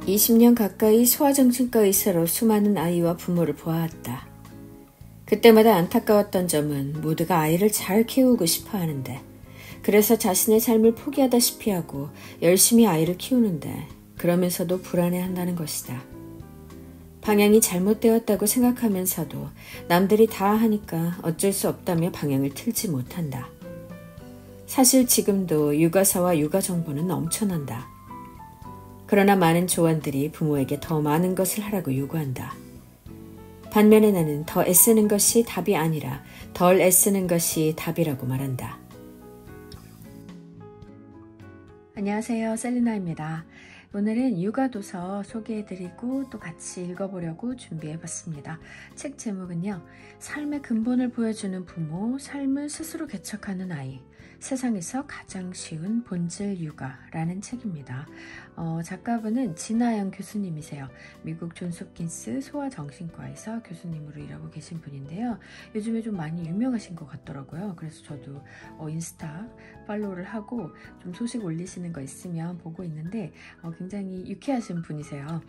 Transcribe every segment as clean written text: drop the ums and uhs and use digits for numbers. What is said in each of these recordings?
20년 가까이 소아정신과 의사로 수많은 아이와 부모를 보아왔다. 그때마다 안타까웠던 점은 모두가 아이를 잘 키우고 싶어 하는데, 그래서 자신의 삶을 포기하다시피 하고 열심히 아이를 키우는데, 그러면서도 불안해한다는 것이다. 방향이 잘못되었다고 생각하면서도 남들이 다 하니까 어쩔 수 없다며 방향을 틀지 못한다. 사실 지금도 육아사와 육아 정보는 넘쳐난다. 그러나 많은 조언들이 부모에게 더 많은 것을 하라고 요구한다. 반면에 나는 더 애쓰는 것이 답이 아니라 덜 애쓰는 것이 답이라고 말한다. 안녕하세요, 셀리나입니다. 오늘은 육아도서 소개해드리고 또 같이 읽어보려고 준비해봤습니다. 책 제목은요, 삶의 근본을 보여주는 부모, 삶을 스스로 개척하는 아이, 세상에서 가장 쉬운 본질 육아라는 책입니다. 작가분은 진아영 교수님이세요. 미국 존스홉킨스 소아정신과에서 교수님으로 일하고 계신 분인데요. 요즘에 좀 많이 유명하신 것 같더라고요. 그래서 저도 인스타 팔로우를 하고 좀 소식 올리시는 거 있으면 보고 있는데 굉장히 유쾌하신 분이세요.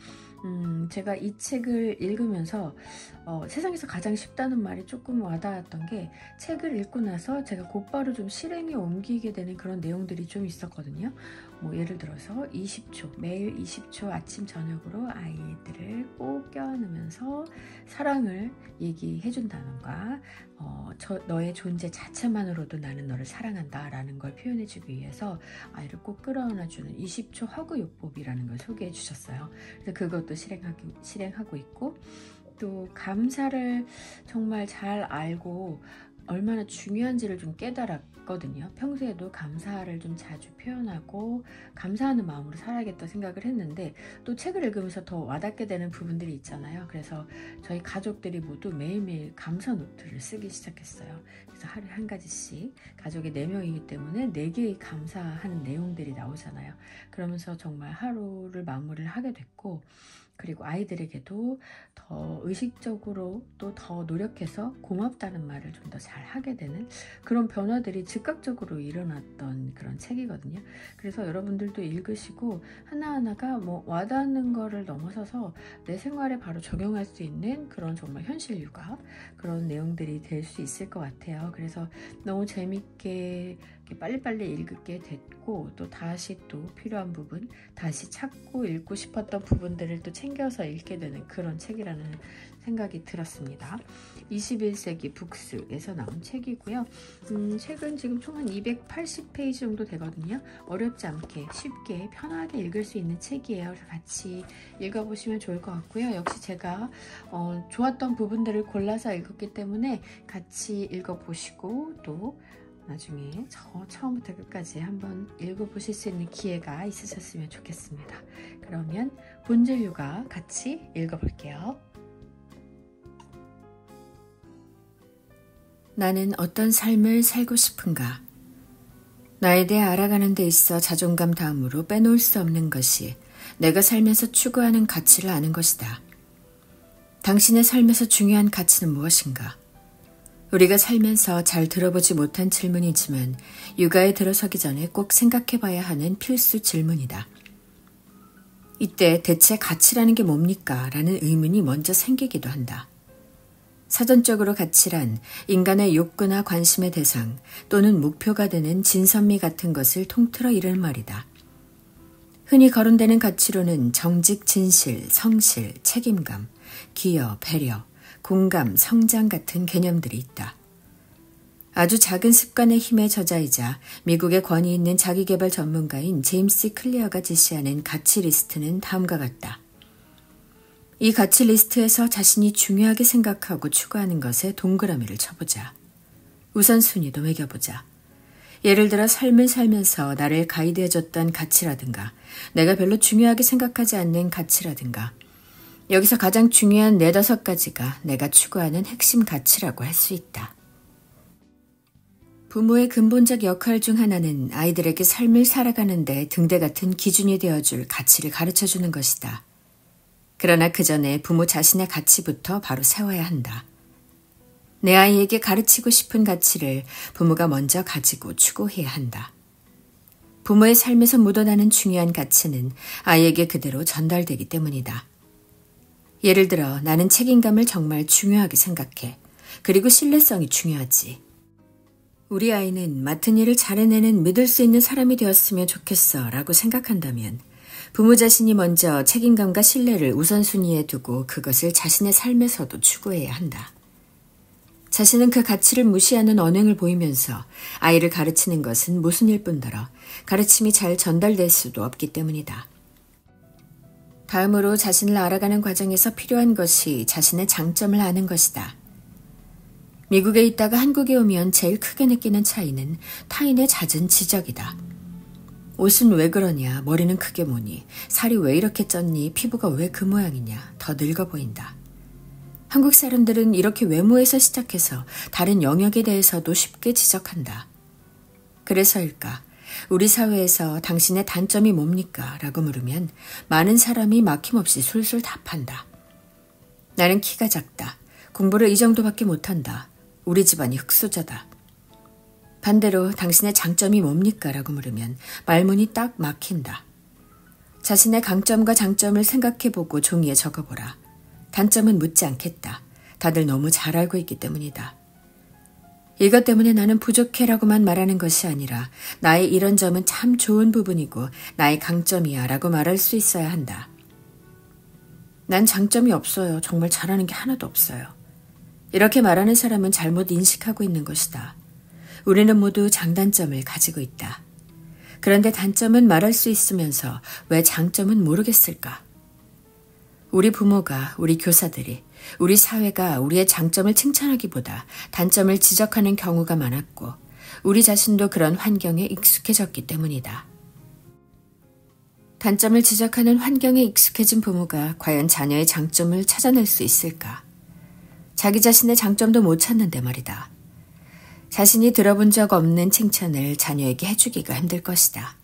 제가 이 책을 읽으면서 세상에서 가장 쉽다는 말이 조금 와닿았던 게, 책을 읽고 나서 제가 곧바로 좀 실행에 옮기게 되는 그런 내용들이 좀 있었거든요. 예를 들어서 20초, 매일 20초 아침 저녁으로 아이들을 꼭 껴안으면서 사랑을 얘기해 준다던가, 너의 존재 자체만으로도 나는 너를 사랑한다 라는 걸 표현해 주기 위해서 아이를 꼭 끌어안아주는 20초 허그요법이라는 걸 소개해 주셨어요. 그래서 그것도 실행하고 있고, 또 감사를 정말 잘 알고 얼마나 중요한지를 좀 깨달았거든요. 평소에도 감사를 좀 자주 표현하고 감사하는 마음으로 살아야겠다 생각을 했는데, 또 책을 읽으면서 더 와닿게 되는 부분들이 있잖아요. 그래서 저희 가족들이 모두 매일매일 감사 노트를 쓰기 시작했어요. 그래서 하루에 한 가지씩, 가족이 4명이기 때문에 4개의 감사하는 내용들이 나오잖아요. 그러면서 정말 하루를 마무리를 하게 됐고, 그리고 아이들에게도 더 의식적으로 또 더 노력해서 고맙다는 말을 좀 더 잘 하게 되는 그런 변화들이 즉각적으로 일어났던 그런 책이거든요. 그래서 여러분들도 읽으시고 하나하나가 와닿는 거를 넘어서서 내 생활에 바로 적용할 수 있는 그런 정말 현실 육아, 그런 내용들이 될 수 있을 것 같아요. 그래서 너무 재밌게 빨리빨리 읽게 됐고, 또 다시 또 필요한 부분, 다시 찾고 읽고 싶었던 부분들을 또 챙겨서 읽게 되는 그런 책이라는 생각이 들었습니다. 21세기 북스에서 나온 책이고요. 책은 지금 총 한 280페이지 정도 되거든요. 어렵지 않게 쉽게 편하게 읽을 수 있는 책이에요. 그래서 같이 읽어보시면 좋을 것 같고요. 역시 제가 좋았던 부분들을 골라서 읽었기 때문에 같이 읽어보시고, 또 나중에 처음부터 끝까지 한번 읽어보실 수 있는 기회가 있으셨으면 좋겠습니다. 그러면 본질 육아 같이 읽어볼게요. 나는 어떤 삶을 살고 싶은가? 나에 대해 알아가는 데 있어 자존감 다음으로 빼놓을 수 없는 것이 내가 살면서 추구하는 가치를 아는 것이다. 당신의 삶에서 중요한 가치는 무엇인가? 우리가 살면서 잘 들어보지 못한 질문이지만 육아에 들어서기 전에 꼭 생각해봐야 하는 필수 질문이다. 이때 대체 가치라는 게 뭡니까? 라는 의문이 먼저 생기기도 한다. 사전적으로 가치란 인간의 욕구나 관심의 대상 또는 목표가 되는 진선미 같은 것을 통틀어 이르는 말이다. 흔히 거론되는 가치로는 정직, 진실, 성실, 책임감, 기여, 배려, 공감, 성장 같은 개념들이 있다. 아주 작은 습관의 힘의 저자이자 미국의 권위 있는 자기계발 전문가인 제임스 클리어가 제시하는 가치 리스트는 다음과 같다. 이 가치 리스트에서 자신이 중요하게 생각하고 추구하는 것에 동그라미를 쳐보자. 우선순위도 매겨보자. 예를 들어 삶을 살면서 나를 가이드해줬던 가치라든가, 내가 별로 중요하게 생각하지 않는 가치라든가, 여기서 가장 중요한 4-5가지가 내가 추구하는 핵심 가치라고 할 수 있다. 부모의 근본적 역할 중 하나는 아이들에게 삶을 살아가는 데 등대 같은 기준이 되어줄 가치를 가르쳐주는 것이다. 그러나 그 전에 부모 자신의 가치부터 바로 세워야 한다. 내 아이에게 가르치고 싶은 가치를 부모가 먼저 가지고 추구해야 한다. 부모의 삶에서 묻어나는 중요한 가치는 아이에게 그대로 전달되기 때문이다. 예를 들어 나는 책임감을 정말 중요하게 생각해. 그리고 신뢰성이 중요하지. 우리 아이는 맡은 일을 잘 해내는 믿을 수 있는 사람이 되었으면 좋겠어 라고 생각한다면 부모 자신이 먼저 책임감과 신뢰를 우선순위에 두고 그것을 자신의 삶에서도 추구해야 한다. 자신은 그 가치를 무시하는 언행을 보이면서 아이를 가르치는 것은 모순일 뿐더러 가르침이 잘 전달될 수도 없기 때문이다. 다음으로 자신을 알아가는 과정에서 필요한 것이 자신의 장점을 아는 것이다. 미국에 있다가 한국에 오면 제일 크게 느끼는 차이는 타인의 잦은 지적이다. 옷은 왜 그러냐, 머리는 크게 뭐니, 살이 왜 이렇게 쪘니, 피부가 왜 그 모양이냐, 더 늙어 보인다. 한국 사람들은 이렇게 외모에서 시작해서 다른 영역에 대해서도 쉽게 지적한다. 그래서일까? 우리 사회에서 당신의 단점이 뭡니까? 라고 물으면 많은 사람이 막힘없이 술술 답한다. 나는 키가 작다. 공부를 이 정도밖에 못한다. 우리 집안이 흙수저다. 반대로 당신의 장점이 뭡니까? 라고 물으면 말문이 딱 막힌다. 자신의 강점과 장점을 생각해보고 종이에 적어보라. 단점은 묻지 않겠다. 다들 너무 잘 알고 있기 때문이다. 이것 때문에 나는 부족해라고만 말하는 것이 아니라 나의 이런 점은 참 좋은 부분이고 나의 강점이야 라고 말할 수 있어야 한다. 난 장점이 없어요. 정말 잘하는 게 하나도 없어요. 이렇게 말하는 사람은 잘못 인식하고 있는 것이다. 우리는 모두 장단점을 가지고 있다. 그런데 단점은 말할 수 있으면서 왜 장점은 모르겠을까? 우리 부모가, 우리 교사들이, 우리 사회가 우리의 장점을 칭찬하기보다 단점을 지적하는 경우가 많았고 우리 자신도 그런 환경에 익숙해졌기 때문이다. 단점을 지적하는 환경에 익숙해진 부모가 과연 자녀의 장점을 찾아낼 수 있을까? 자기 자신의 장점도 못 찾는데 말이다. 자신이 들어본 적 없는 칭찬을 자녀에게 해주기가 힘들 것이다.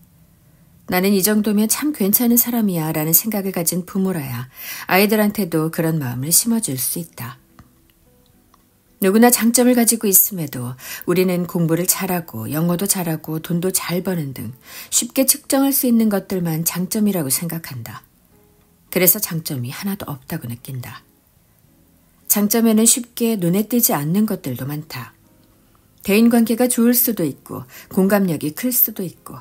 나는 이 정도면 참 괜찮은 사람이야 라는 생각을 가진 부모라야 아이들한테도 그런 마음을 심어줄 수 있다. 누구나 장점을 가지고 있음에도 우리는 공부를 잘하고 영어도 잘하고 돈도 잘 버는 등 쉽게 측정할 수 있는 것들만 장점이라고 생각한다. 그래서 장점이 하나도 없다고 느낀다. 장점에는 쉽게 눈에 띄지 않는 것들도 많다. 대인관계가 좋을 수도 있고 공감력이 클 수도 있고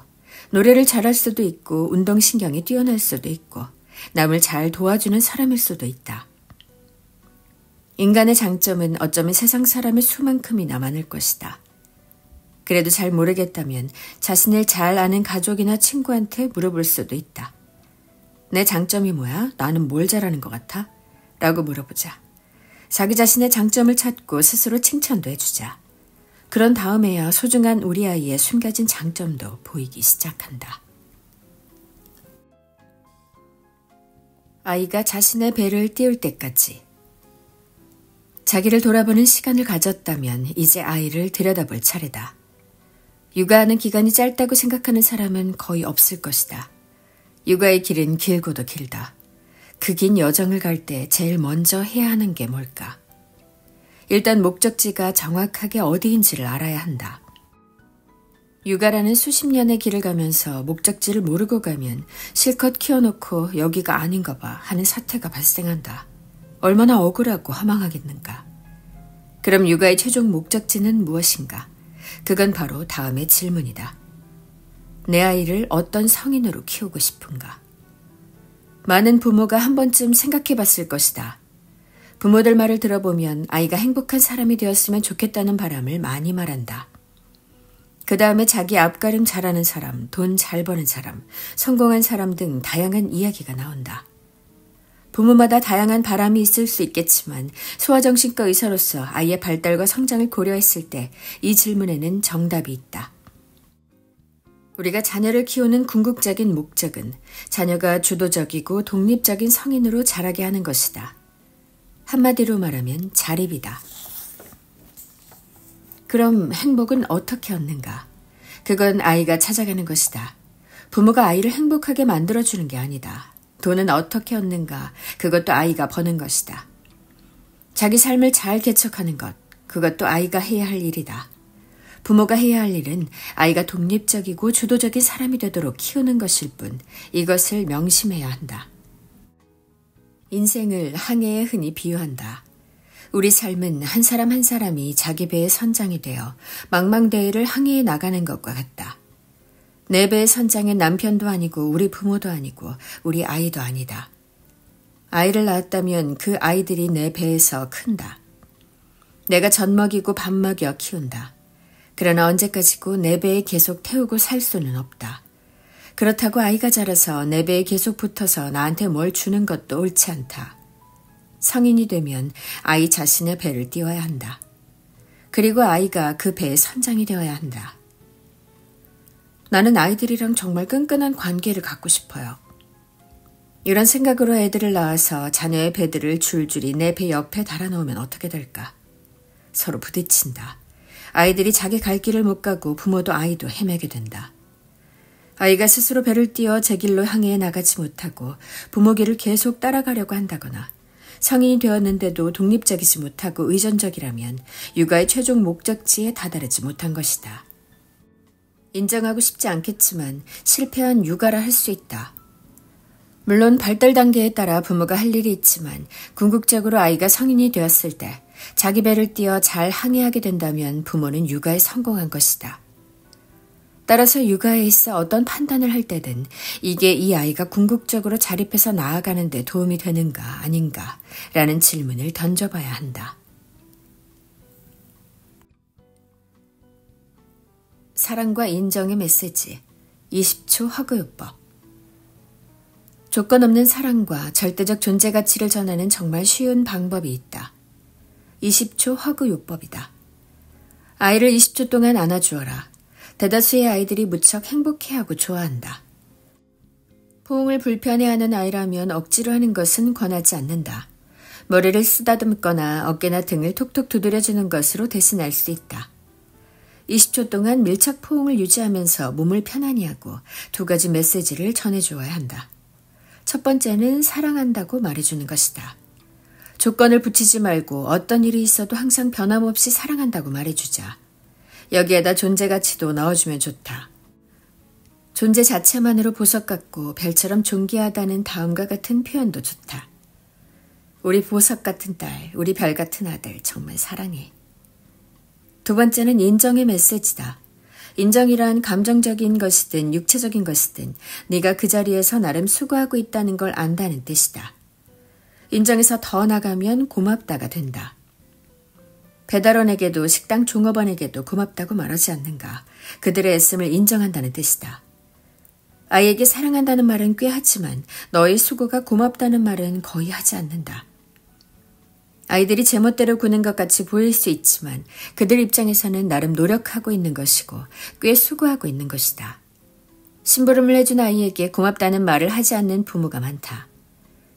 노래를 잘할 수도 있고 운동신경이 뛰어날 수도 있고 남을 잘 도와주는 사람일 수도 있다. 인간의 장점은 어쩌면 세상 사람의 수만큼이나 많을 것이다. 그래도 잘 모르겠다면 자신을 잘 아는 가족이나 친구한테 물어볼 수도 있다. 내 장점이 뭐야? 나는 뭘 잘하는 것 같아? 라고 물어보자. 자기 자신의 장점을 찾고 스스로 칭찬도 해주자. 그런 다음에야 소중한 우리 아이의 숨겨진 장점도 보이기 시작한다. 아이가 자신의 배를 띄울 때까지. 자기를 돌아보는 시간을 가졌다면 이제 아이를 들여다볼 차례다. 육아하는 기간이 짧다고 생각하는 사람은 거의 없을 것이다. 육아의 길은 길고도 길다. 그 긴 여정을 갈 때 제일 먼저 해야 하는 게 뭘까? 일단 목적지가 정확하게 어디인지를 알아야 한다. 육아라는 수십 년의 길을 가면서 목적지를 모르고 가면 실컷 키워놓고 여기가 아닌가 봐 하는 사태가 발생한다. 얼마나 억울하고 허망하겠는가. 그럼 육아의 최종 목적지는 무엇인가? 그건 바로 다음의 질문이다. 내 아이를 어떤 성인으로 키우고 싶은가? 많은 부모가 한 번쯤 생각해 봤을 것이다. 부모들 말을 들어보면 아이가 행복한 사람이 되었으면 좋겠다는 바람을 많이 말한다. 그 다음에 자기 앞가림 잘하는 사람, 돈 잘 버는 사람, 성공한 사람 등 다양한 이야기가 나온다. 부모마다 다양한 바람이 있을 수 있겠지만 소아정신과 의사로서 아이의 발달과 성장을 고려했을 때 이 질문에는 정답이 있다. 우리가 자녀를 키우는 궁극적인 목적은 자녀가 주도적이고 독립적인 성인으로 자라게 하는 것이다. 한마디로 말하면 자립이다. 그럼 행복은 어떻게 얻는가? 그건 아이가 찾아가는 것이다. 부모가 아이를 행복하게 만들어주는 게 아니다. 돈은 어떻게 얻는가? 그것도 아이가 버는 것이다. 자기 삶을 잘 개척하는 것, 그것도 아이가 해야 할 일이다. 부모가 해야 할 일은 아이가 독립적이고 주도적인 사람이 되도록 키우는 것일 뿐 이것을 명심해야 한다. 인생을 항해에 흔히 비유한다. 우리 삶은 한 사람 한 사람이 자기 배의 선장이 되어 망망대해를 항해해 나가는 것과 같다. 내 배의 선장은 남편도 아니고 우리 부모도 아니고 우리 아이도 아니다. 아이를 낳았다면 그 아이들이 내 배에서 큰다. 내가 젖 먹이고 밥 먹여 키운다. 그러나 언제까지고 내 배에 계속 태우고 살 수는 없다. 그렇다고 아이가 자라서 내 배에 계속 붙어서 나한테 뭘 주는 것도 옳지 않다. 성인이 되면 아이 자신의 배를 띄워야 한다. 그리고 아이가 그 배의 선장이 되어야 한다. 나는 아이들이랑 정말 끈끈한 관계를 갖고 싶어요. 이런 생각으로 애들을 낳아서 자녀의 배들을 줄줄이 내 배 옆에 달아놓으면 어떻게 될까? 서로 부딪힌다. 아이들이 자기 갈 길을 못 가고 부모도 아이도 헤매게 된다. 아이가 스스로 배를 띄어 제 길로 항해해 나가지 못하고 부모 길을 계속 따라가려고 한다거나 성인이 되었는데도 독립적이지 못하고 의존적이라면 육아의 최종 목적지에 다다르지 못한 것이다. 인정하고 싶지 않겠지만 실패한 육아라 할 수 있다. 물론 발달 단계에 따라 부모가 할 일이 있지만 궁극적으로 아이가 성인이 되었을 때 자기 배를 띄어 잘 항해하게 된다면 부모는 육아에 성공한 것이다. 따라서 육아에 있어 어떤 판단을 할 때든 이게 이 아이가 궁극적으로 자립해서 나아가는 데 도움이 되는가 아닌가 라는 질문을 던져봐야 한다. 사랑과 인정의 메시지 20초 허그요법. 조건 없는 사랑과 절대적 존재 가치를 전하는 정말 쉬운 방법이 있다. 20초 허그요법이다. 아이를 20초 동안 안아주어라. 대다수의 아이들이 무척 행복해하고 좋아한다. 포옹을 불편해하는 아이라면 억지로 하는 것은 권하지 않는다. 머리를 쓰다듬거나 어깨나 등을 톡톡 두드려주는 것으로 대신할 수 있다. 20초 동안 밀착 포옹을 유지하면서 몸을 편안히 하고 두 가지 메시지를 전해주어야 한다. 첫 번째는 사랑한다고 말해주는 것이다. 조건을 붙이지 말고 어떤 일이 있어도 항상 변함없이 사랑한다고 말해주자. 여기에다 존재 가치도 넣어주면 좋다. 존재 자체만으로 보석 같고 별처럼 존귀하다는 다음과 같은 표현도 좋다. 우리 보석 같은 딸, 우리 별 같은 아들 정말 사랑해. 두 번째는 인정의 메시지다. 인정이란 감정적인 것이든 육체적인 것이든 네가 그 자리에서 나름 수고하고 있다는 걸 안다는 뜻이다. 인정에서 더 나가면 고맙다가 된다. 배달원에게도 식당 종업원에게도 고맙다고 말하지 않는가. 그들의 애씀을 인정한다는 뜻이다. 아이에게 사랑한다는 말은 꽤 하지만 너의 수고가 고맙다는 말은 거의 하지 않는다. 아이들이 제멋대로 구는 것 같이 보일 수 있지만 그들 입장에서는 나름 노력하고 있는 것이고 꽤 수고하고 있는 것이다. 심부름을 해준 아이에게 고맙다는 말을 하지 않는 부모가 많다.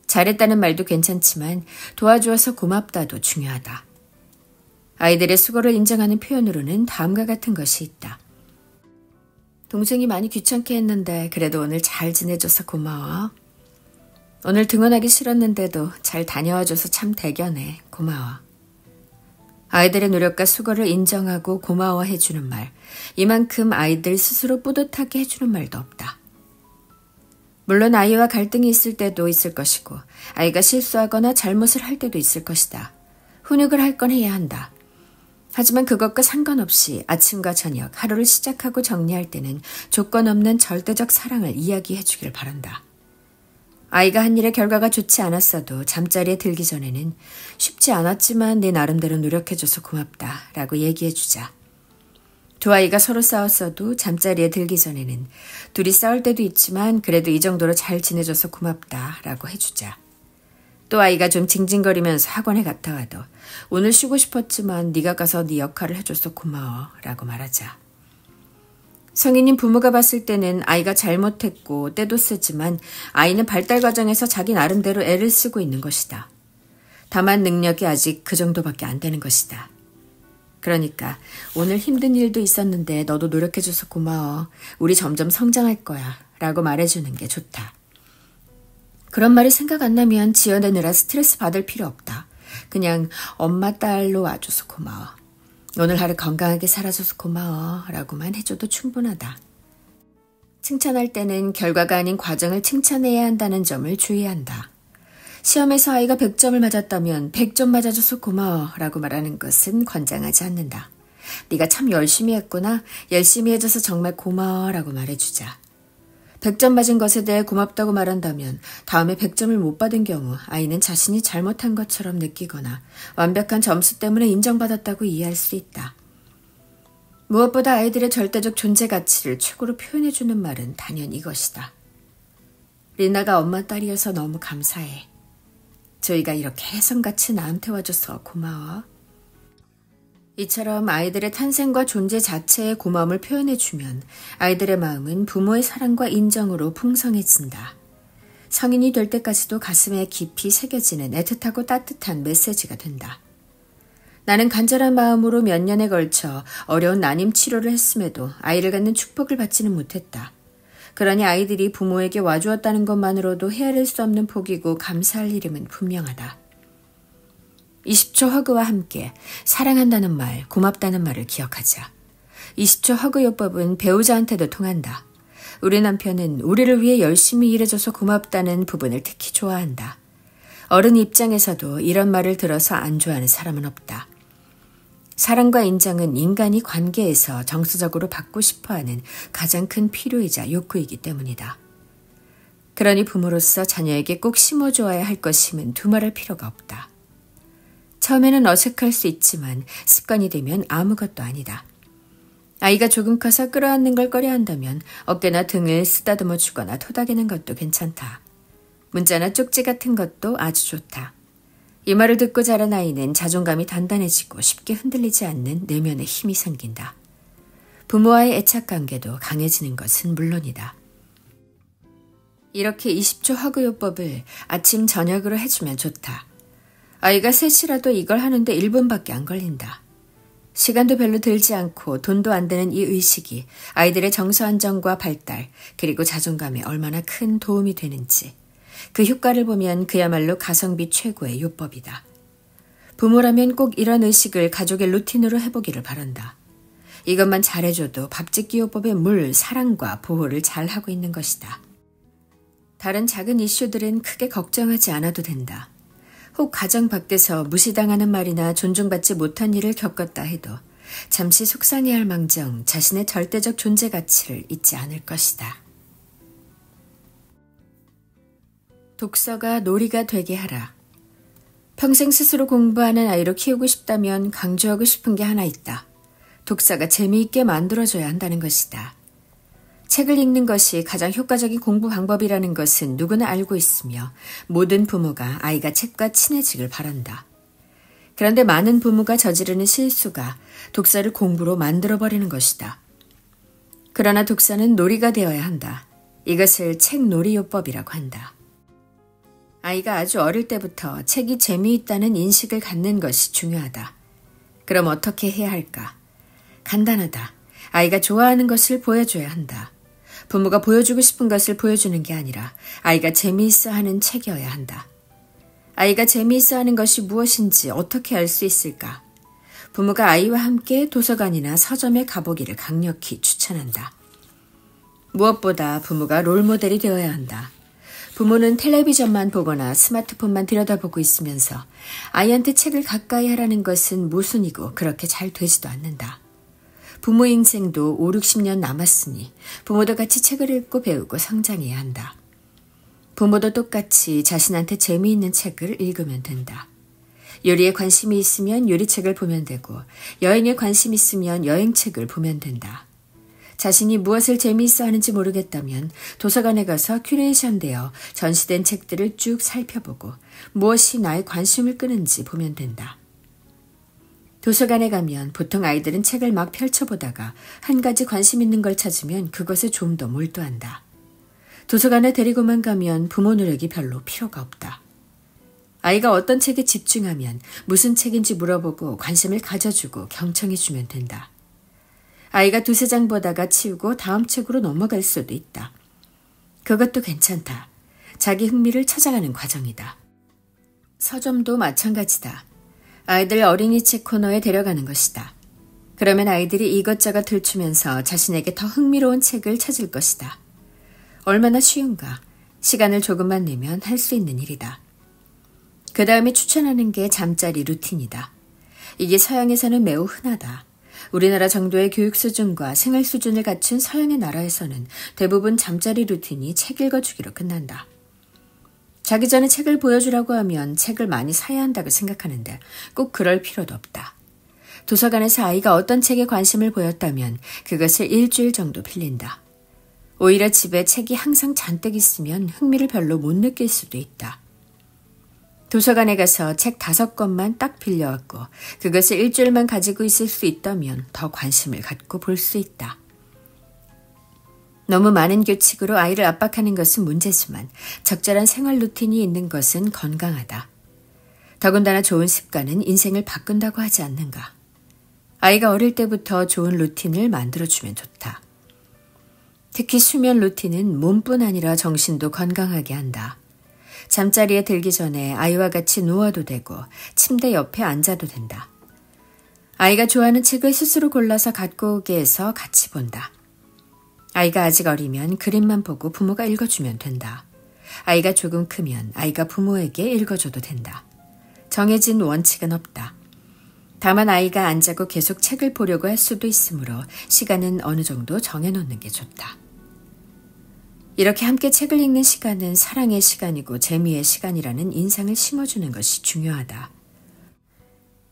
잘했다는 말도 괜찮지만 도와주어서 고맙다도 중요하다. 아이들의 수고를 인정하는 표현으로는 다음과 같은 것이 있다. 동생이 많이 귀찮게 했는데 그래도 오늘 잘 지내줘서 고마워. 오늘 등원하기 싫었는데도 잘 다녀와줘서 참 대견해. 고마워. 아이들의 노력과 수고를 인정하고 고마워해주는 말, 이만큼 아이들 스스로 뿌듯하게 해주는 말도 없다. 물론 아이와 갈등이 있을 때도 있을 것이고 아이가 실수하거나 잘못을 할 때도 있을 것이다. 훈육을 할 건 해야 한다. 하지만 그것과 상관없이 아침과 저녁, 하루를 시작하고 정리할 때는 조건 없는 절대적 사랑을 이야기해 주길 바란다. 아이가 한 일의 결과가 좋지 않았어도 잠자리에 들기 전에는 쉽지 않았지만 내 나름대로 노력해줘서 고맙다 라고 얘기해주자. 두 아이가 서로 싸웠어도 잠자리에 들기 전에는 둘이 싸울 때도 있지만 그래도 이 정도로 잘 지내줘서 고맙다 라고 해주자. 또 아이가 좀 징징거리면서 학원에 갔다 와도 오늘 쉬고 싶었지만 네가 가서 네 역할을 해줘서 고마워 라고 말하자. 성인인 부모가 봤을 때는 아이가 잘못했고 때도 쓰지만 아이는 발달 과정에서 자기 나름대로 애를 쓰고 있는 것이다. 다만 능력이 아직 그 정도밖에 안 되는 것이다. 그러니까 오늘 힘든 일도 있었는데 너도 노력해줘서 고마워. 우리 점점 성장할 거야 라고 말해주는 게 좋다. 그런 말이 생각 안 나면 지어내느라 스트레스 받을 필요 없다. 그냥 엄마 딸로 와줘서 고마워. 오늘 하루 건강하게 살아줘서 고마워 라고만 해줘도 충분하다. 칭찬할 때는 결과가 아닌 과정을 칭찬해야 한다는 점을 주의한다. 시험에서 아이가 100점을 맞았다면 100점 맞아줘서 고마워 라고 말하는 것은 권장하지 않는다. 네가 참 열심히 했구나. 열심히 해줘서 정말 고마워 라고 말해주자. 100점 맞은 것에 대해 고맙다고 말한다면 다음에 100점을 못 받은 경우 아이는 자신이 잘못한 것처럼 느끼거나 완벽한 점수 때문에 인정받았다고 이해할 수 있다. 무엇보다 아이들의 절대적 존재 가치를 최고로 표현해주는 말은 단연 이것이다. 리나가 엄마 딸이어서 너무 감사해. 저희가 이렇게 혜성같이 나한테 와줘서 고마워. 이처럼 아이들의 탄생과 존재 자체의 고마움을 표현해주면 아이들의 마음은 부모의 사랑과 인정으로 풍성해진다. 성인이 될 때까지도 가슴에 깊이 새겨지는 애틋하고 따뜻한 메시지가 된다. 나는 간절한 마음으로 몇 년에 걸쳐 어려운 난임 치료를 했음에도 아이를 갖는 축복을 받지는 못했다. 그러니 아이들이 부모에게 와주었다는 것만으로도 헤아릴 수 없는 복이고 감사할 일임은 분명하다. 20초 허그와 함께 사랑한다는 말, 고맙다는 말을 기억하자. 20초 허그 요법은 배우자한테도 통한다. 우리 남편은 우리를 위해 열심히 일해줘서 고맙다는 부분을 특히 좋아한다. 어른 입장에서도 이런 말을 들어서 안 좋아하는 사람은 없다. 사랑과 인정은 인간이 관계에서 정서적으로 받고 싶어하는 가장 큰 필요이자 욕구이기 때문이다. 그러니 부모로서 자녀에게 꼭 심어줘야 할 것임은 두말할 필요가 없다. 처음에는 어색할 수 있지만 습관이 되면 아무것도 아니다. 아이가 조금 커서 끌어안는 걸 꺼려한다면 어깨나 등을 쓰다듬어 주거나 토닥이는 것도 괜찮다. 문자나 쪽지 같은 것도 아주 좋다. 이 말을 듣고 자란 아이는 자존감이 단단해지고 쉽게 흔들리지 않는 내면의 힘이 생긴다. 부모와의 애착관계도 강해지는 것은 물론이다. 이렇게 20초 허그 요법을 아침 저녁으로 해주면 좋다. 아이가 셋이라도 이걸 하는데 1분밖에 안 걸린다. 시간도 별로 들지 않고 돈도 안 드는 이 의식이 아이들의 정서 안정과 발달 그리고 자존감에 얼마나 큰 도움이 되는지 그 효과를 보면 그야말로 가성비 최고의 요법이다. 부모라면 꼭 이런 의식을 가족의 루틴으로 해보기를 바란다. 이것만 잘해줘도 밥짓기 요법의 물, 사랑과 보호를 잘하고 있는 것이다. 다른 작은 이슈들은 크게 걱정하지 않아도 된다. 혹 가정 밖에서 무시당하는 말이나 존중받지 못한 일을 겪었다 해도 잠시 속상해할 망정 자신의 절대적 존재 가치를 잊지 않을 것이다. 독서가 놀이가 되게 하라. 평생 스스로 공부하는 아이로 키우고 싶다면 강조하고 싶은 게 하나 있다. 독서가 재미있게 만들어줘야 한다는 것이다. 책을 읽는 것이 가장 효과적인 공부 방법이라는 것은 누구나 알고 있으며 모든 부모가 아이가 책과 친해지길 바란다. 그런데 많은 부모가 저지르는 실수가 독서를 공부로 만들어버리는 것이다. 그러나 독서는 놀이가 되어야 한다. 이것을 책놀이요법이라고 한다. 아이가 아주 어릴 때부터 책이 재미있다는 인식을 갖는 것이 중요하다. 그럼 어떻게 해야 할까? 간단하다. 아이가 좋아하는 것을 보여줘야 한다. 부모가 보여주고 싶은 것을 보여주는 게 아니라 아이가 재미있어 하는 책이어야 한다. 아이가 재미있어 하는 것이 무엇인지 어떻게 알 수 있을까? 부모가 아이와 함께 도서관이나 서점에 가보기를 강력히 추천한다. 무엇보다 부모가 롤모델이 되어야 한다. 부모는 텔레비전만 보거나 스마트폰만 들여다보고 있으면서 아이한테 책을 가까이 하라는 것은 모순이고 그렇게 잘 되지도 않는다. 부모 인생도 5, 60년 남았으니 부모도 같이 책을 읽고 배우고 성장해야 한다. 부모도 똑같이 자신한테 재미있는 책을 읽으면 된다. 요리에 관심이 있으면 요리책을 보면 되고 여행에 관심 있으면 여행책을 보면 된다. 자신이 무엇을 재미있어 하는지 모르겠다면 도서관에 가서 큐레이션되어 전시된 책들을 쭉 살펴보고 무엇이 나의 관심을 끄는지 보면 된다. 도서관에 가면 보통 아이들은 책을 막 펼쳐보다가 한 가지 관심 있는 걸 찾으면 그것에 좀 더 몰두한다. 도서관에 데리고만 가면 부모 노력이 별로 필요가 없다. 아이가 어떤 책에 집중하면 무슨 책인지 물어보고 관심을 가져주고 경청해주면 된다. 아이가 두세 장 보다가 치우고 다음 책으로 넘어갈 수도 있다. 그것도 괜찮다. 자기 흥미를 찾아가는 과정이다. 서점도 마찬가지다. 아이들 어린이책 코너에 데려가는 것이다. 그러면 아이들이 이것저것 들추면서 자신에게 더 흥미로운 책을 찾을 것이다. 얼마나 쉬운가. 시간을 조금만 내면 할 수 있는 일이다. 그 다음에 추천하는 게 잠자리 루틴이다. 이게 서양에서는 매우 흔하다. 우리나라 정도의 교육 수준과 생활 수준을 갖춘 서양의 나라에서는 대부분 잠자리 루틴이 책 읽어주기로 끝난다. 자기 전에 책을 보여주라고 하면 책을 많이 사야 한다고 생각하는데 꼭 그럴 필요도 없다. 도서관에서 아이가 어떤 책에 관심을 보였다면 그것을 일주일 정도 빌린다. 오히려 집에 책이 항상 잔뜩 있으면 흥미를 별로 못 느낄 수도 있다. 도서관에 가서 책 5권만 딱 빌려왔고 그것을 일주일만 가지고 있을 수 있다면 더 관심을 갖고 볼 수 있다. 너무 많은 규칙으로 아이를 압박하는 것은 문제지만 적절한 생활 루틴이 있는 것은 건강하다. 더군다나 좋은 습관은 인생을 바꾼다고 하지 않는가. 아이가 어릴 때부터 좋은 루틴을 만들어주면 좋다. 특히 수면 루틴은 몸뿐 아니라 정신도 건강하게 한다. 잠자리에 들기 전에 아이와 같이 누워도 되고 침대 옆에 앉아도 된다. 아이가 좋아하는 책을 스스로 골라서 갖고 오게 해서 같이 본다. 아이가 아직 어리면 그림만 보고 부모가 읽어주면 된다. 아이가 조금 크면 아이가 부모에게 읽어줘도 된다. 정해진 원칙은 없다. 다만 아이가 안 자고 계속 책을 보려고 할 수도 있으므로 시간은 어느 정도 정해놓는 게 좋다. 이렇게 함께 책을 읽는 시간은 사랑의 시간이고 재미의 시간이라는 인상을 심어주는 것이 중요하다.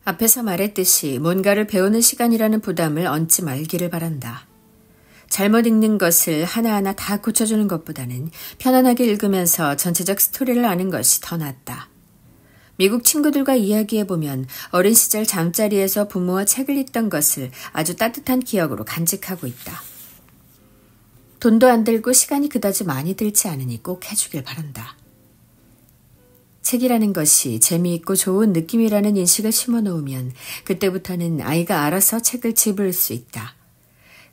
앞에서 말했듯이 뭔가를 배우는 시간이라는 부담을 얹지 말기를 바란다. 잘못 읽는 것을 하나하나 다 고쳐주는 것보다는 편안하게 읽으면서 전체적 스토리를 아는 것이 더 낫다. 미국 친구들과 이야기해보면 어린 시절 잠자리에서 부모와 책을 읽던 것을 아주 따뜻한 기억으로 간직하고 있다. 돈도 안 들고 시간이 그다지 많이 들지 않으니 꼭 해주길 바란다. 책이라는 것이 재미있고 좋은 느낌이라는 인식을 심어놓으면 그때부터는 아이가 알아서 책을 집을 수 있다.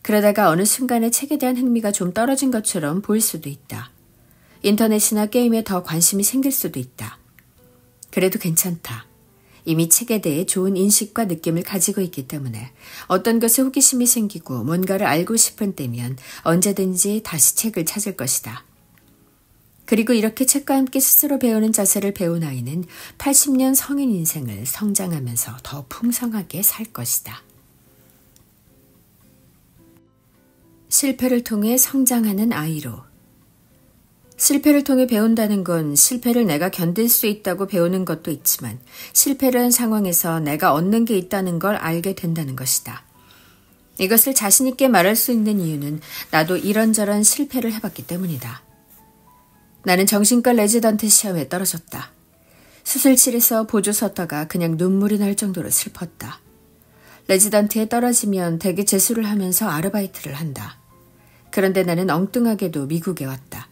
그러다가 어느 순간에 책에 대한 흥미가 좀 떨어진 것처럼 보일 수도 있다. 인터넷이나 게임에 더 관심이 생길 수도 있다. 그래도 괜찮다. 이미 책에 대해 좋은 인식과 느낌을 가지고 있기 때문에 어떤 것에 호기심이 생기고 뭔가를 알고 싶은 때면 언제든지 다시 책을 찾을 것이다. 그리고 이렇게 책과 함께 스스로 배우는 자세를 배운 아이는 80년 성인 인생을 성장하면서 더 풍성하게 살 것이다. 실패를 통해 성장하는 아이로. 실패를 통해 배운다는 건 실패를 내가 견딜 수 있다고 배우는 것도 있지만 실패를 한 상황에서 내가 얻는 게 있다는 걸 알게 된다는 것이다. 이것을 자신 있게 말할 수 있는 이유는 나도 이런저런 실패를 해봤기 때문이다. 나는 정신과 레지던트 시험에 떨어졌다. 수술실에서 보조 섰다가 그냥 눈물이 날 정도로 슬펐다. 레지던트에 떨어지면 대기 재수를 하면서 아르바이트를 한다. 그런데 나는 엉뚱하게도 미국에 왔다.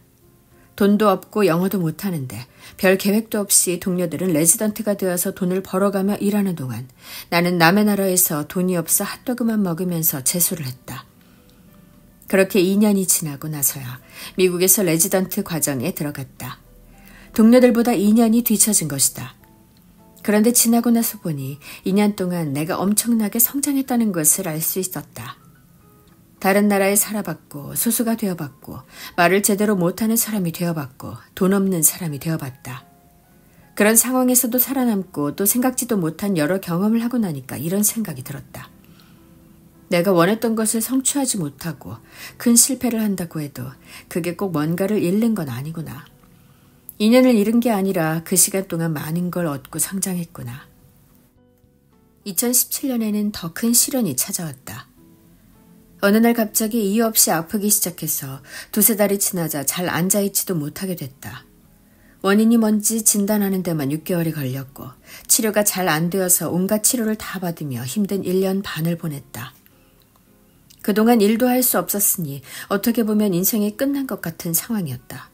돈도 없고 영어도 못하는데 별 계획도 없이 동료들은 레지던트가 되어서 돈을 벌어가며 일하는 동안 나는 남의 나라에서 돈이 없어 핫도그만 먹으면서 재수를 했다. 그렇게 2년이 지나고 나서야 미국에서 레지던트 과정에 들어갔다. 동료들보다 2년이 뒤처진 것이다. 그런데 지나고 나서 보니 2년 동안 내가 엄청나게 성장했다는 것을 알 수 있었다. 다른 나라에 살아봤고 소수가 되어봤고 말을 제대로 못하는 사람이 되어봤고 돈 없는 사람이 되어봤다. 그런 상황에서도 살아남고 또 생각지도 못한 여러 경험을 하고 나니까 이런 생각이 들었다. 내가 원했던 것을 성취하지 못하고 큰 실패를 한다고 해도 그게 꼭 뭔가를 잃는 건 아니구나. 2년을 잃은 게 아니라 그 시간 동안 많은 걸 얻고 성장했구나. 2017년에는 더 큰 시련이 찾아왔다. 어느 날 갑자기 이유 없이 아프기 시작해서 2-3달이 지나자 잘 앉아있지도 못하게 됐다. 원인이 뭔지 진단하는 데만 6개월이 걸렸고 치료가 잘 안 되어서 온갖 치료를 다 받으며 힘든 1년 반을 보냈다. 그동안 일도 할 수 없었으니 어떻게 보면 인생이 끝난 것 같은 상황이었다.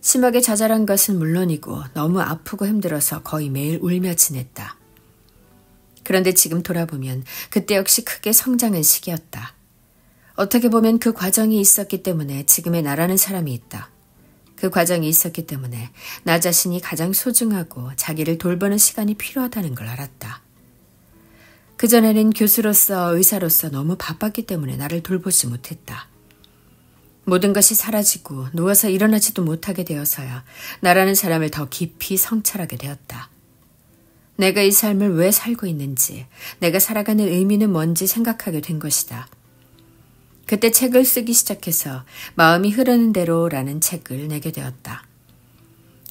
심하게 좌절한 것은 물론이고 너무 아프고 힘들어서 거의 매일 울며 지냈다. 그런데 지금 돌아보면 그때 역시 크게 성장한 시기였다. 어떻게 보면 그 과정이 있었기 때문에 지금의 나라는 사람이 있다. 그 과정이 있었기 때문에 나 자신이 가장 소중하고 자기를 돌보는 시간이 필요하다는 걸 알았다. 그전에는 교수로서 의사로서 너무 바빴기 때문에 나를 돌보지 못했다. 모든 것이 사라지고 누워서 일어나지도 못하게 되어서야 나라는 사람을 더 깊이 성찰하게 되었다. 내가 이 삶을 왜 살고 있는지, 내가 살아가는 의미는 뭔지 생각하게 된 것이다. 그때 책을 쓰기 시작해서 마음이 흐르는 대로라는 책을 내게 되었다.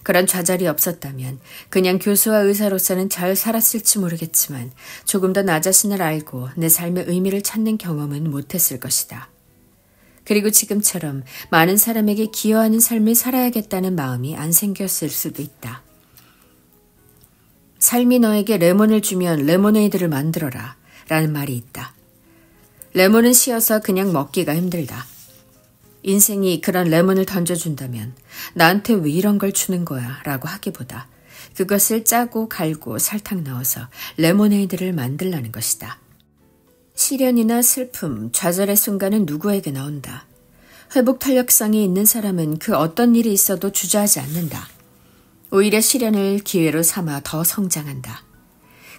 그런 좌절이 없었다면 그냥 교수와 의사로서는 잘 살았을지 모르겠지만 조금 더 나 자신을 알고 내 삶의 의미를 찾는 경험은 못했을 것이다. 그리고 지금처럼 많은 사람에게 기여하는 삶을 살아야겠다는 마음이 안 생겼을 수도 있다. 삶이 너에게 레몬을 주면 레모네이드를 만들어라 라는 말이 있다. 레몬은 시어서 그냥 먹기가 힘들다. 인생이 그런 레몬을 던져준다면 나한테 왜 이런 걸 주는 거야 라고 하기보다 그것을 짜고 갈고 설탕 넣어서 레모네이드를 만들라는 것이다. 시련이나 슬픔, 좌절의 순간은 누구에게 나온다. 회복 탄력성이 있는 사람은 그 어떤 일이 있어도 주저하지 않는다. 오히려 시련을 기회로 삼아 더 성장한다.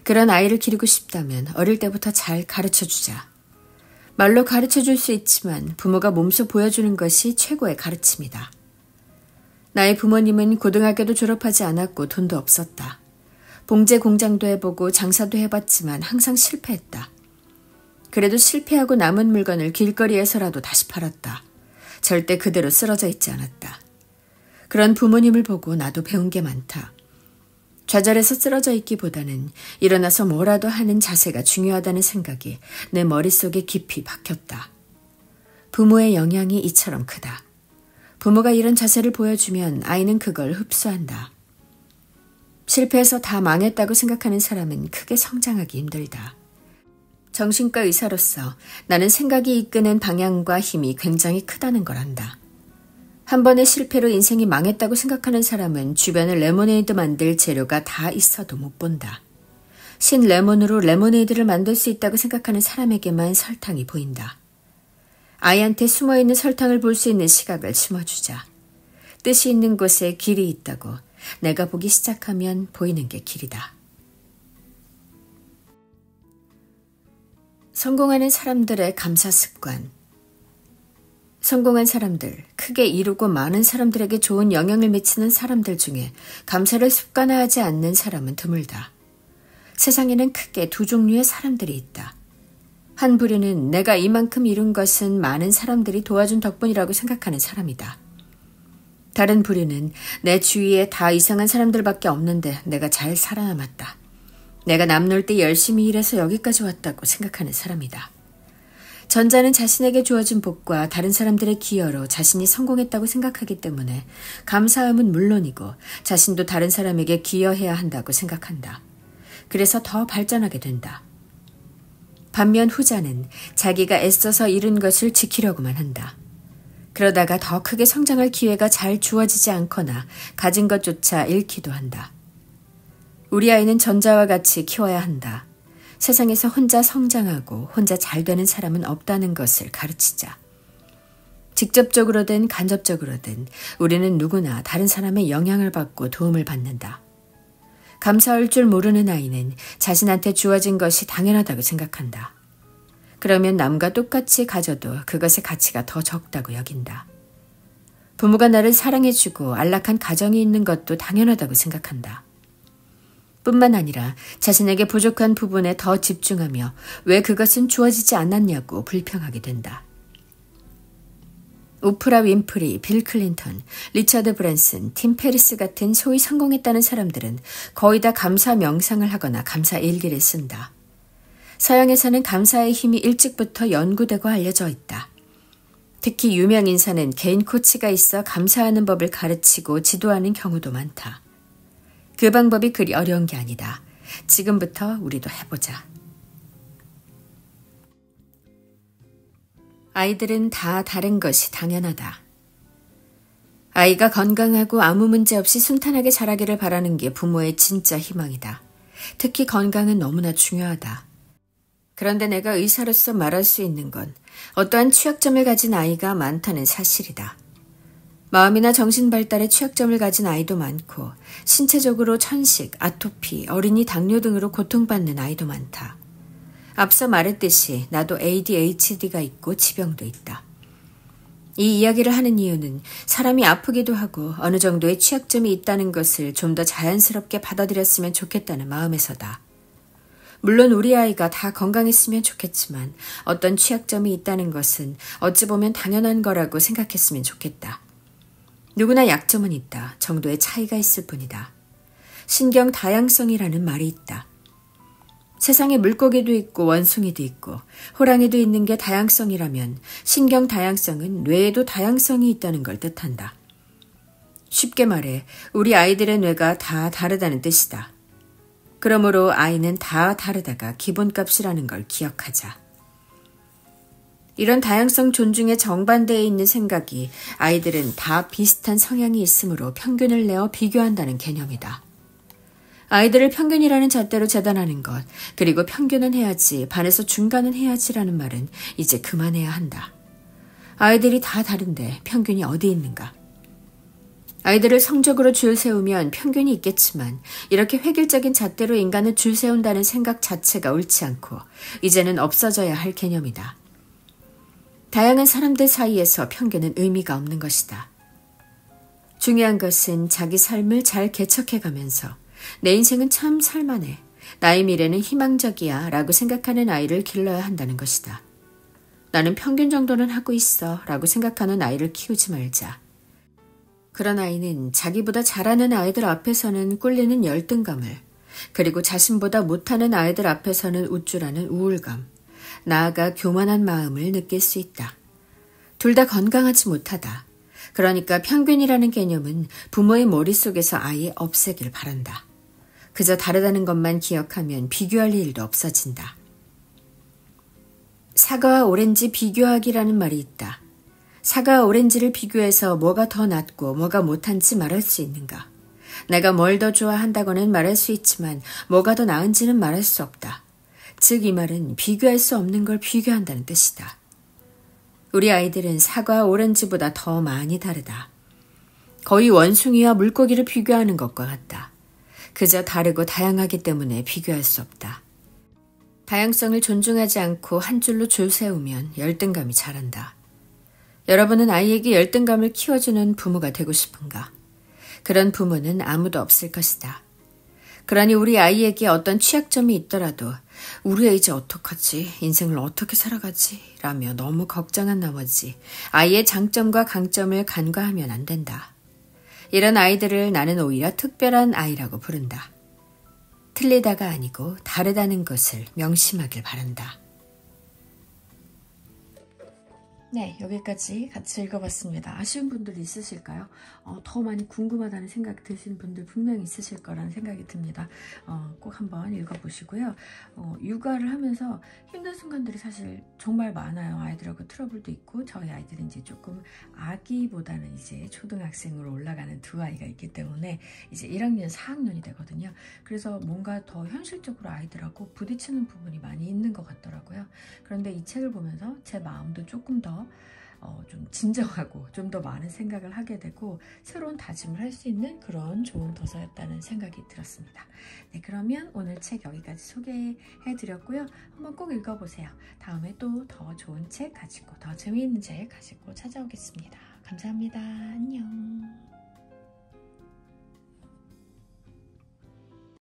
그런 아이를 기르고 싶다면 어릴 때부터 잘 가르쳐주자. 말로 가르쳐줄 수 있지만 부모가 몸소 보여주는 것이 최고의 가르침이다. 나의 부모님은 고등학교도 졸업하지 않았고 돈도 없었다. 봉제 공장도 해보고 장사도 해봤지만 항상 실패했다. 그래도 실패하고 남은 물건을 길거리에서라도 다시 팔았다. 절대 그대로 쓰러져 있지 않았다. 그런 부모님을 보고 나도 배운 게 많다. 좌절해서 쓰러져 있기보다는 일어나서 뭐라도 하는 자세가 중요하다는 생각이 내 머릿속에 깊이 박혔다. 부모의 영향이 이처럼 크다. 부모가 이런 자세를 보여주면 아이는 그걸 흡수한다. 실패해서 다 망했다고 생각하는 사람은 크게 성장하기 힘들다. 정신과 의사로서 나는 생각이 이끄는 방향과 힘이 굉장히 크다는 걸 안다. 한 번의 실패로 인생이 망했다고 생각하는 사람은 주변에 레모네이드 만들 재료가 다 있어도 못 본다. 신 레몬으로 레모네이드를 만들 수 있다고 생각하는 사람에게만 설탕이 보인다. 아이한테 숨어있는 설탕을 볼 수 있는 시각을 심어주자. 뜻이 있는 곳에 길이 있다고 내가 보기 시작하면 보이는 게 길이다. 성공하는 사람들의 감사 습관. 성공한 사람들, 크게 이루고 많은 사람들에게 좋은 영향을 미치는 사람들 중에 감사를 습관화하지 않는 사람은 드물다. 세상에는 크게 두 종류의 사람들이 있다. 한 부류는 내가 이만큼 이룬 것은 많은 사람들이 도와준 덕분이라고 생각하는 사람이다. 다른 부류는 내 주위에 다 이상한 사람들밖에 없는데 내가 잘 살아남았다. 내가 남놀 때 열심히 일해서 여기까지 왔다고 생각하는 사람이다. 전자는 자신에게 주어진 복과 다른 사람들의 기여로 자신이 성공했다고 생각하기 때문에 감사함은 물론이고 자신도 다른 사람에게 기여해야 한다고 생각한다. 그래서 더 발전하게 된다. 반면 후자는 자기가 애써서 이룬 것을 지키려고만 한다. 그러다가 더 크게 성장할 기회가 잘 주어지지 않거나 가진 것조차 잃기도 한다. 우리 아이는 전자와 같이 키워야 한다. 세상에서 혼자 성장하고 혼자 잘 되는 사람은 없다는 것을 가르치자. 직접적으로든 간접적으로든 우리는 누구나 다른 사람의 영향을 받고 도움을 받는다. 감사할 줄 모르는 아이는 자신한테 주어진 것이 당연하다고 생각한다. 그러면 남과 똑같이 가져도 그것의 가치가 더 적다고 여긴다. 부모가 나를 사랑해주고 안락한 가정이 있는 것도 당연하다고 생각한다. 뿐만 아니라 자신에게 부족한 부분에 더 집중하며 왜 그것은 주어지지 않았냐고 불평하게 된다. 오프라 윈프리, 빌 클린턴, 리처드 브랜슨, 팀 페리스 같은 소위 성공했다는 사람들은 거의 다 감사 명상을 하거나 감사 일기를 쓴다. 서양에서는 감사의 힘이 일찍부터 연구되고 알려져 있다. 특히 유명 인사는 개인 코치가 있어 감사하는 법을 가르치고 지도하는 경우도 많다. 그 방법이 그리 어려운 게 아니다. 지금부터 우리도 해보자. 아이들은 다 다른 것이 당연하다. 아이가 건강하고 아무 문제 없이 순탄하게 자라기를 바라는 게 부모의 진짜 희망이다. 특히 건강은 너무나 중요하다. 그런데 내가 의사로서 말할 수 있는 건 어떠한 취약점을 가진 아이가 많다는 사실이다. 마음이나 정신 발달에 취약점을 가진 아이도 많고 신체적으로 천식, 아토피, 어린이 당뇨 등으로 고통받는 아이도 많다. 앞서 말했듯이 나도 ADHD가 있고 지병도 있다. 이 이야기를 하는 이유는 사람이 아프기도 하고 어느 정도의 취약점이 있다는 것을 좀 더 자연스럽게 받아들였으면 좋겠다는 마음에서다. 물론 우리 아이가 다 건강했으면 좋겠지만 어떤 취약점이 있다는 것은 어찌 보면 당연한 거라고 생각했으면 좋겠다. 누구나 약점은 있다. 정도의 차이가 있을 뿐이다. 신경 다양성이라는 말이 있다. 세상에 물고기도 있고 원숭이도 있고 호랑이도 있는 게 다양성이라면 신경 다양성은 뇌에도 다양성이 있다는 걸 뜻한다. 쉽게 말해 우리 아이들의 뇌가 다 다르다는 뜻이다. 그러므로 아이는 다 다르다가 기본값이라는 걸 기억하자. 이런 다양성 존중에 정반대에 있는 생각이 아이들은 다 비슷한 성향이 있으므로 평균을 내어 비교한다는 개념이다. 아이들을 평균이라는 잣대로 재단하는 것, 그리고 평균은 해야지, 반에서 중간은 해야지라는 말은 이제 그만해야 한다. 아이들이 다 다른데 평균이 어디 있는가? 아이들을 성적으로 줄 세우면 평균이 있겠지만 이렇게 획일적인 잣대로 인간을 줄 세운다는 생각 자체가 옳지 않고 이제는 없어져야 할 개념이다. 다양한 사람들 사이에서 평균은 의미가 없는 것이다. 중요한 것은 자기 삶을 잘 개척해가면서 내 인생은 참 살만해. 나의 미래는 희망적이야 라고 생각하는 아이를 길러야 한다는 것이다. 나는 평균 정도는 하고 있어 라고 생각하는 아이를 키우지 말자. 그런 아이는 자기보다 잘하는 아이들 앞에서는 꿀리는 열등감을, 그리고 자신보다 못하는 아이들 앞에서는 우쭐하는 우울감, 나아가 교만한 마음을 느낄 수 있다. 둘 다 건강하지 못하다. 그러니까 평균이라는 개념은 부모의 머릿속에서 아예 없애길 바란다. 그저 다르다는 것만 기억하면 비교할 일도 없어진다. 사과와 오렌지 비교하기라는 말이 있다. 사과와 오렌지를 비교해서 뭐가 더 낫고 뭐가 못한지 말할 수 있는가? 내가 뭘 더 좋아한다고는 말할 수 있지만 뭐가 더 나은지는 말할 수 없다. 즉 이 말은 비교할 수 없는 걸 비교한다는 뜻이다. 우리 아이들은 사과와 오렌지보다 더 많이 다르다. 거의 원숭이와 물고기를 비교하는 것과 같다. 그저 다르고 다양하기 때문에 비교할 수 없다. 다양성을 존중하지 않고 한 줄로 줄 세우면 열등감이 자란다. 여러분은 아이에게 열등감을 키워주는 부모가 되고 싶은가? 그런 부모는 아무도 없을 것이다. 그러니 우리 아이에게 어떤 취약점이 있더라도 우리 애 이제 어떡하지? 인생을 어떻게 살아가지? 라며 너무 걱정한 나머지 아이의 장점과 강점을 간과하면 안 된다. 이런 아이들을 나는 오히려 특별한 아이라고 부른다. 틀리다가 아니고 다르다는 것을 명심하길 바란다. 네, 여기까지 같이 읽어봤습니다. 아쉬운 분들 있으실까요? 더 많이 궁금하다는 생각 드시는 분들 분명히 있으실 거라는 생각이 듭니다. 꼭 한번 읽어보시고요. 육아를 하면서 힘든 순간들이 사실 정말 많아요. 아이들하고 트러블도 있고 저희 아이들은 이제 조금 아기보다는 이제 초등학생으로 올라가는 두 아이가 있기 때문에 이제 1학년, 4학년이 되거든요. 그래서 뭔가 더 현실적으로 아이들하고 부딪히는 부분이 많이 있는 것 같더라고요. 그런데 이 책을 보면서 제 마음도 조금 더 좀 진정하고 좀 더 많은 생각을 하게 되고 새로운 다짐을 할 수 있는 그런 좋은 도서였다는 생각이 들었습니다. 네, 그러면 오늘 책 여기까지 소개해 드렸고요. 한번 꼭 읽어보세요. 다음에 또 더 좋은 책 가지고 더 재미있는 책 가지고 찾아오겠습니다. 감사합니다. 안녕.